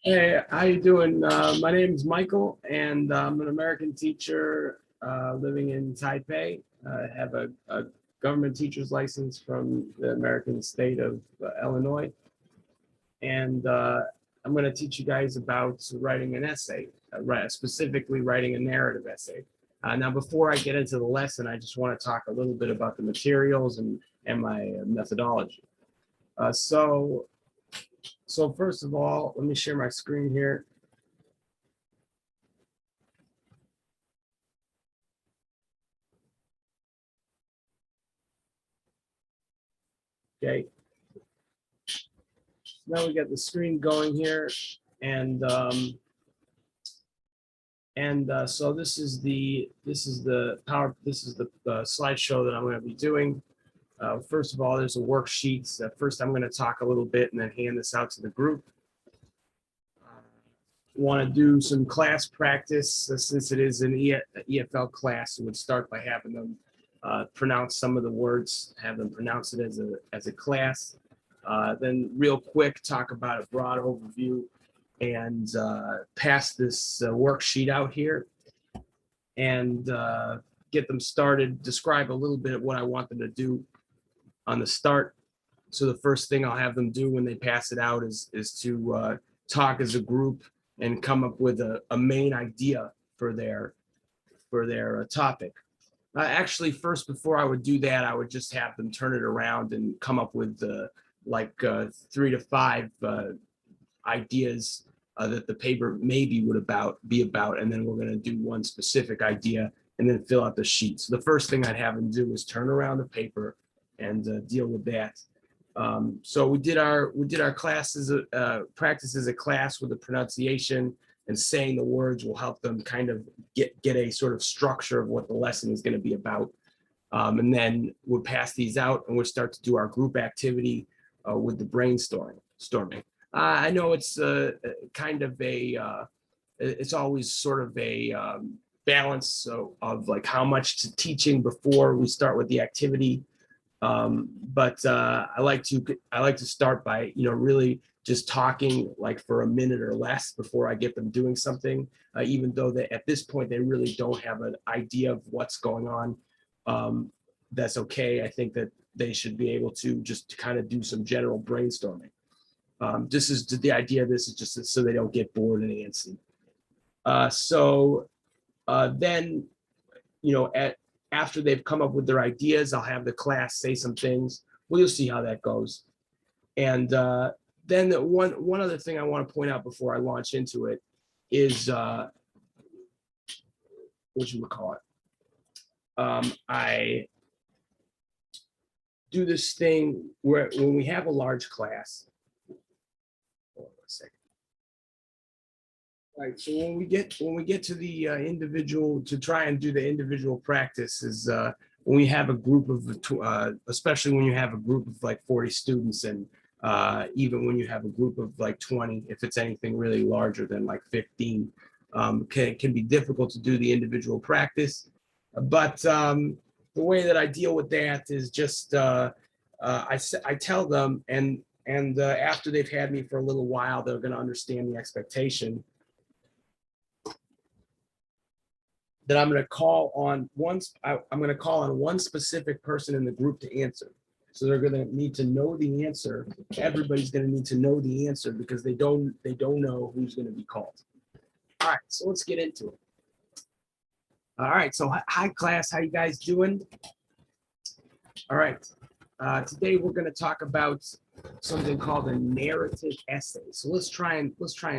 Hey, how you doing? My name is Michael, and I'm an American teacher living in Taipei. I have a government teacher's license from the American state of Illinois, and I'm going to teach you guys about writing an essay, specifically writing a narrative essay. Now, before I get into the lesson, I just want to talk a little bit about the materials and my methodology. Uh, so, so first of all, let me share my screen here. Okay, now we got the screen going here, and so this is the slideshow that I'm going to be doing. First of all, there's a worksheet. First, I'm going to talk a little bit and then hand this out to the group. Want to do some class practice since it is an EFL class. We would start by having them pronounce some of the words, have them pronounce it as a class. Then real quick, talk about a broad overview and pass this worksheet out here and get them started, describe a little bit of what I want them to do on the start. So the first thing I'll have them do when they pass it out is to talk as a group and come up with a main idea for their topic. Actually, first, before I would do that, I would just have them turn it around and come up with 3 to 5 ideas that the paper maybe would be about, and then we're going to do one specific idea and then fill out the sheet. So the first thing I'd have them do is turn around the paper and deal with that. So we did our classes, practice as a class with the pronunciation and saying the words will help them kind of get a sort of structure of what the lesson is going to be about. And then we'll pass these out and we'll start to do our group activity with the brainstorming. I know it's kind of it's always sort of a balance of like how much teaching before we start with the activity. But I like to start by really just talking like for a minute or less before I get them doing something, even though at this point they really don't have an idea of what's going on. That's okay. I think that they should be able to just kind of do some general brainstorming. This is the idea of this is just so they don't get bored and antsy. Then, after they've come up with their ideas, I'll have the class say some things. Well, you'll see how that goes. And then one other thing I want to point out before I launch into it is what you would call it. I do this thing where when we have a large class. Hold on a second. Right. So when we get to the individual to try and do the individual practice is when we have a group of especially when you have a group of like 40 students and even when you have a group of like 20, if it's anything really larger than like 15, can be difficult to do the individual practice. But the way that I deal with that is just I tell them and after they've had me for a little while, they're going to understand the expectation that I'm going to call on one specific person in the group to answer. So they're going to need to know the answer. Everybody's going to need to know the answer because they don't know who's going to be called. All right, so let's get into it. All right, so hi class, how you guys doing? All right, today we're going to talk about something called a narrative essay. So let's try and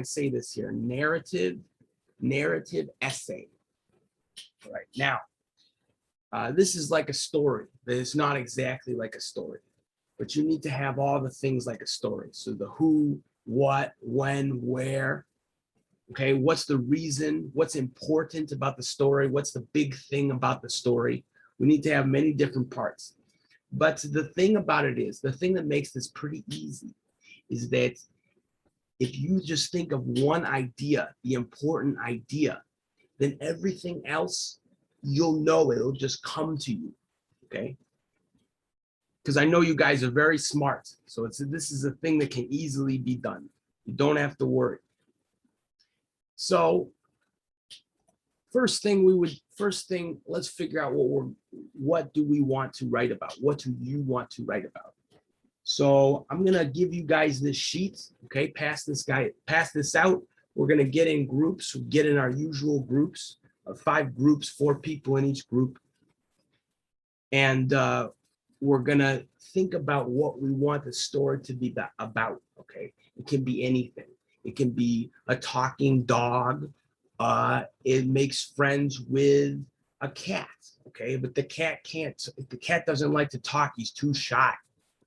say this here: narrative essay. All right, now this is like a story, but it's not exactly like a story. But you need to have all the things like a story. So the who, what, when, where. Okay, what's the reason? What's important about the story? What's the big thing about the story? We need to have many different parts. But the thing about it is, the thing that makes this pretty easy is that if you just think of one idea, the important idea, then everything else, you'll know it'll just come to you, okay? Because I know you guys are very smart. So this is a thing that can easily be done. You don't have to worry. So first thing, let's figure out what do we want to write about? What do you want to write about? So I'm gonna give you guys this sheet, okay? Pass this out. We're gonna get in groups, get in our usual groups of 5 groups, 4 people in each group. And we're gonna think about what we want the story to be about, okay? It can be anything. It can be a talking dog. It makes friends with a cat, okay? But the cat doesn't like to talk, he's too shy,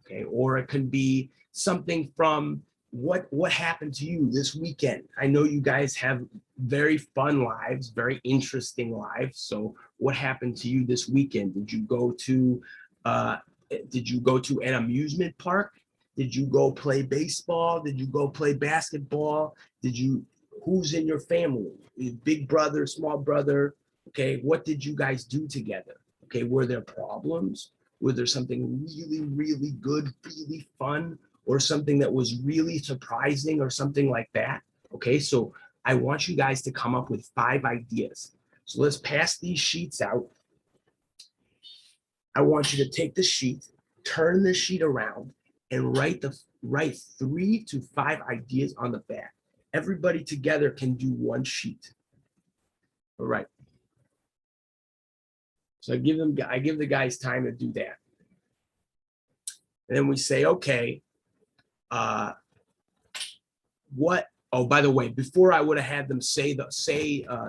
okay? Or it can be something from what happened to you this weekend. I know you guys have very fun lives, very interesting lives. So what happened to you this weekend? Did you go to an amusement park? Did you go play baseball? Did you go play basketball? Who's in your family? Big brother, small brother? Okay, what did you guys do together? Okay, were there problems? Was there something really, really good, really fun, or something that was really surprising or something like that? Okay, so I want you guys to come up with 5 ideas. So let's pass these sheets out. I want you to take the sheet, turn the sheet around, and write 3 to 5 ideas on the back. Everybody together can do 1 sheet. All right. So I give the guys time to do that. And then we say, okay, oh, by the way, before I would have had them say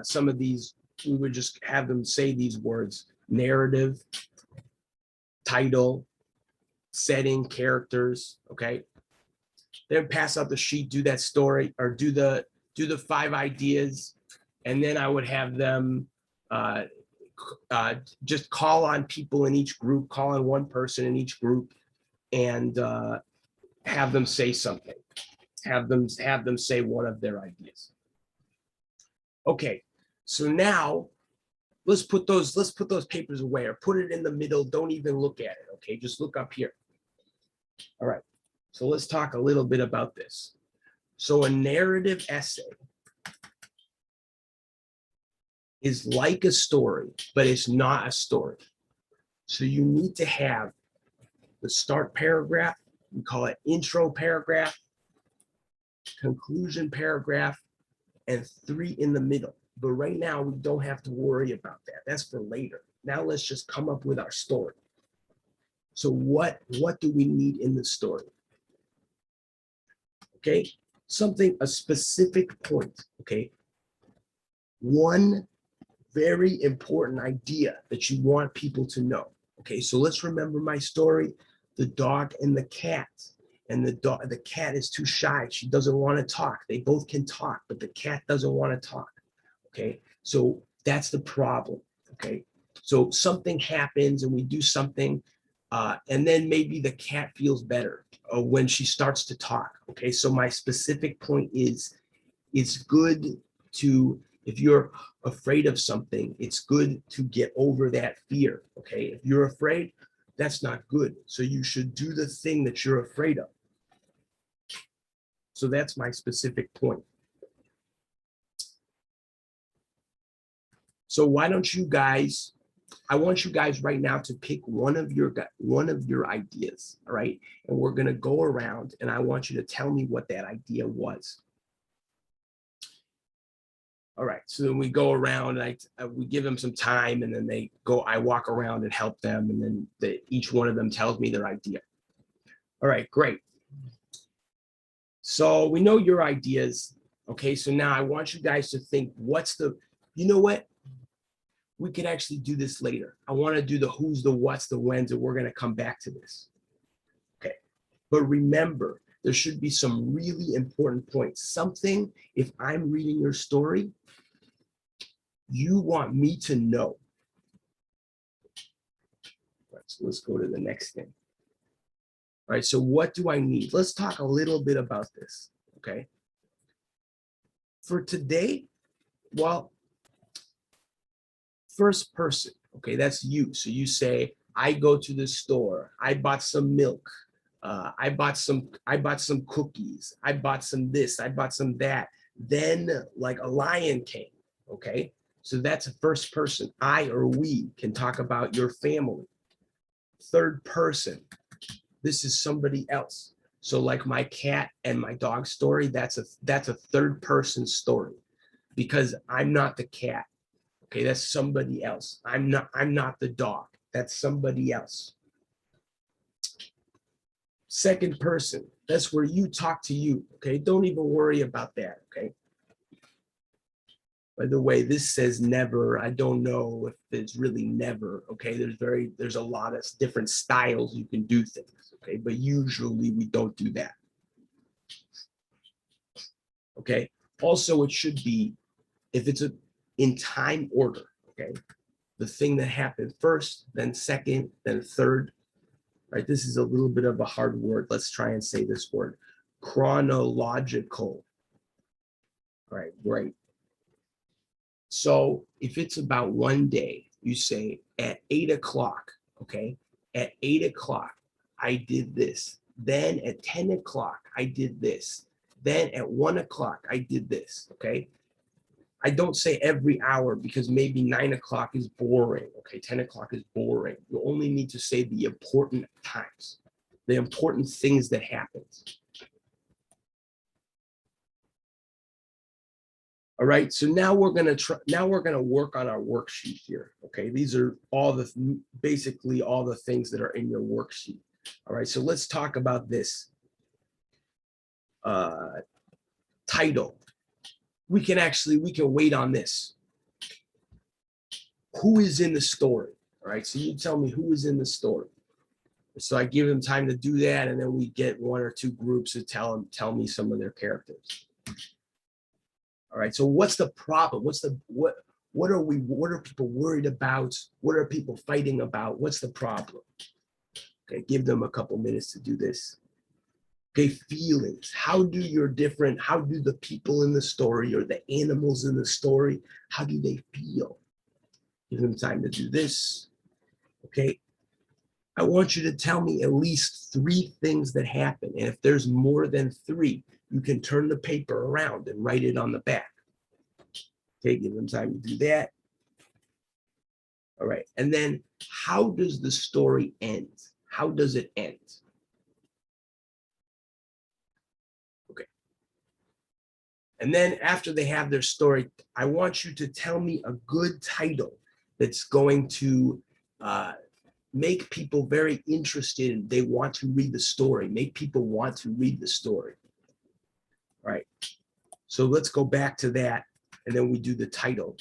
some of these, we would just have them say these words: narrative, title, setting, characters, okay? Then pass out the sheet, do that story, or do the 5 ideas, and then I would have them just call on people in each group, call on 1 person in each group, and have them say something. Have them say one of their ideas. Okay, so now let's put those papers away, or put it in the middle. Don't even look at it. Okay, just look up here. All right, so let's talk a little bit about this. So a narrative essay is like a story, but it's not a story. So you need to have the start paragraph, we call it intro paragraph, conclusion paragraph, and 3 in the middle. But right now we don't have to worry about that. That's for later. Now let's just come up with our story. So what do we need in the story? Okay, a specific point, okay? 1 very important idea that you want people to know. Okay, so let's remember my story, the dog and the cat. And the cat is too shy. She doesn't want to talk. They both can talk, but the cat doesn't want to talk. Okay, so that's the problem. Okay, so something happens and we do something, and then maybe the cat feels better when she starts to talk. Okay, so my specific point is, it's good to, if you're afraid of something, it's good to get over that fear. Okay, if you're afraid, that's not good. So you should do the thing that you're afraid of. So that's my specific point. So why don't you guys, I want you guys right now to pick one of your ideas, all right? And we're gonna go around and I want you to tell me what that idea was. All right, so then we go around and we give them some time, and then I walk around and help them, and then each one of them tells me their idea. All right, great. So we know your ideas. Okay, so now I want you guys to think, you know what? We could actually do this later. I want to do the who's, the what's, the when's, and we're going to come back to this. Okay, but remember, there should be some really important points. Something, if I'm reading your story, you want me to know. All right, so let's go to the next thing. All right, so what do I need? Let's talk a little bit about this, okay? For today, well, first person, okay, that's you. So you say, I go to the store, I bought some milk, I bought some cookies, I bought some this, I bought some that. Then like a lion came, okay? So that's a first person. I or we can talk about your family. Third person, this is somebody else. So like my cat and my dog story, that's a third person story because I'm not the cat. Okay, that's somebody else. I'm not the dog. That's somebody else. Second person, that's where you talk to you. Okay, don't even worry about that. Okay. By the way, this says never. I don't know if it's really never. Okay, there's a lot of different styles you can do things. Okay, but usually we don't do that. Okay. Also, it should be if it's in time order. Okay, the thing that happened first, then second, then third. Right. This is a little bit of a hard word. Let's try and say this word: chronological. All right. Great. So if it's about one day, you say at 8 o'clock, okay, at 8 o'clock, I did this. Then at 10 o'clock, I did this. Then at 1 o'clock, I did this, okay? I don't say every hour because maybe 9 o'clock is boring, okay? 10 o'clock is boring. You only need to say the important times, the important things that happened. All right, so now we're gonna work on our worksheet here. Okay, these are basically all the things that are in your worksheet. All right, so let's talk about this title. We can wait on this. Who is in the story? All right, so you tell me who is in the story. So I give them time to do that, and then we get one or two groups to tell me some of their characters. All right. So what's the problem? What are people worried about? What are people fighting about? What's the problem? Okay, give them a couple minutes to do this. Okay, feelings. How do the people in the story or the animals in the story, how do they feel? Give them time to do this. Okay. I want you to tell me at least 3 things that happen. And if there's more than 3, you can turn the paper around and write it on the back. Okay, give them time to do that. All right. And then how does the story end? How does it end? Okay. And then after they have their story, I want you to tell me a good title that's going to make people very interested. They want to read the story, make people want to read the story. All right. So let's go back to that. And then we do the title.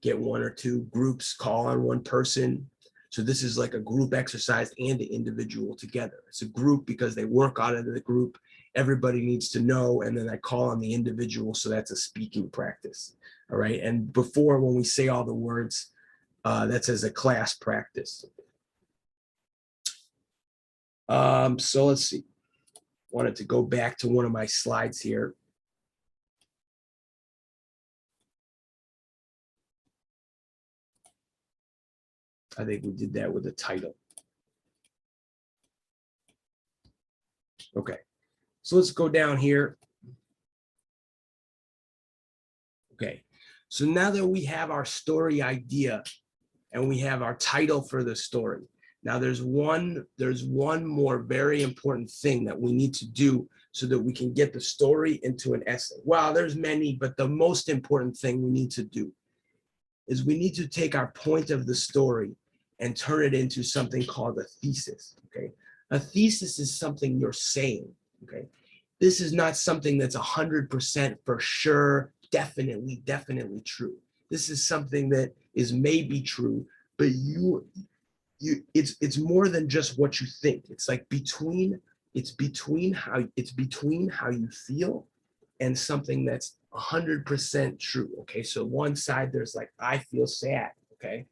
Get 1 or 2 groups, call on one person. So this is like a group exercise and an individual together. It's a group because they work out of the group. Everybody needs to know. And then I call on the individual. So that's a speaking practice. All right. And before, when we say all the words, that's as a class practice. So let's see. Wanted to go back to one of my slides here. I think we did that with the title. Okay, so let's go down here. Okay, so now that we have our story idea and we have our title for the story, now there's one more very important thing that we need to do so that we can get the story into an essay. Well, there's many, but the most important thing we need to do is we need to take our point of the story and turn it into something called a thesis, okay? A thesis is something you're saying, okay? This is not something that's 100% for sure, definitely true. This is something that is maybe true, but it's more than just what you think. It's like between how you feel and something that's 100% true. Okay, so one side there's like I feel sad, okay,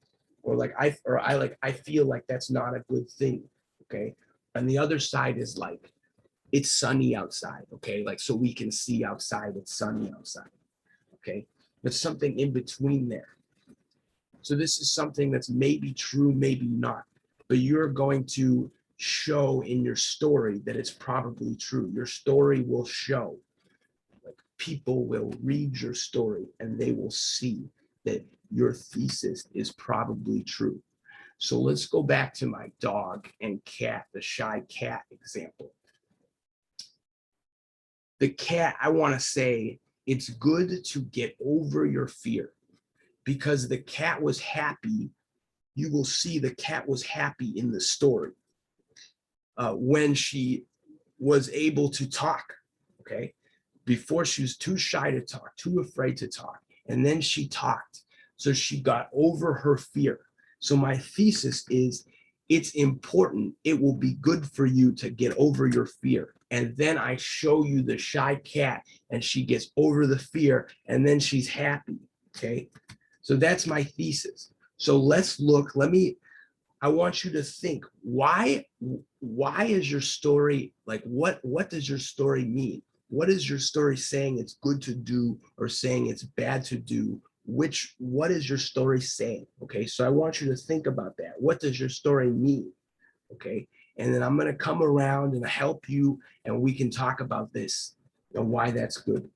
or I feel like that's not a good thing, okay, and the other side is like it's sunny outside, okay, like so we can see outside, it's sunny outside, okay, there's something in between there. So this is something that's maybe true, maybe not, but you're going to show in your story that it's probably true. Your story will show. Like people will read your story and they will see that your thesis is probably true. So let's go back to my dog and cat, the shy cat example. The cat, I want to say it's good to get over your fear because the cat was happy. You will see the cat was happy in the story when she was able to talk, okay? Before she was too shy to talk, too afraid to talk. And then she talked. So she got over her fear. So my thesis is it's important. It will be good for you to get over your fear. And then I show you the shy cat and she gets over the fear and then she's happy. Okay. So that's my thesis. So let's look, I want you to think why is your story like what does your story mean? What is your story saying it's good to do or saying it's bad to do? What is your story saying? Okay, so I want you to think about that. What does your story mean? Okay, and then I'm going to come around and help you and we can talk about this and why that's good.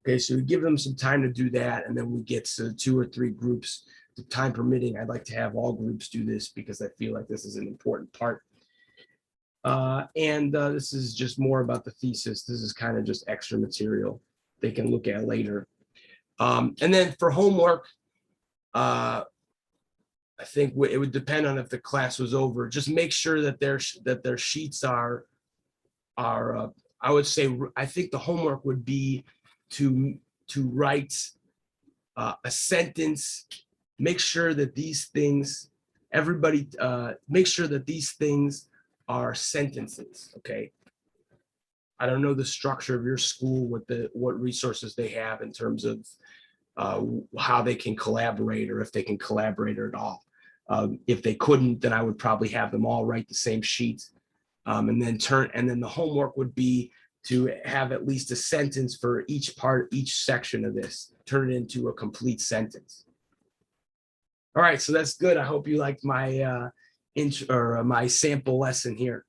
Okay, so we give them some time to do that and then we get to 2 or 3 groups. The time permitting, I'd like to have all groups do this because I feel like this is an important part. This is just more about the thesis. This is kind of just extra material they can look at later. And then for homework, I think it would depend on if the class was over. Just make sure that their sheets are I would say I think the homework would be to write a sentence. Make sure that these things, everybody, make sure that these things are sentences. Okay. I don't know the structure of your school, what resources they have in terms of how they can collaborate or if they can collaborate at all. If they couldn't, then I would probably have them all write the same sheet, and then the homework would be to have at least a sentence for each section of this. Turn it into a complete sentence. All right, so that's good. I hope you liked my my sample lesson here.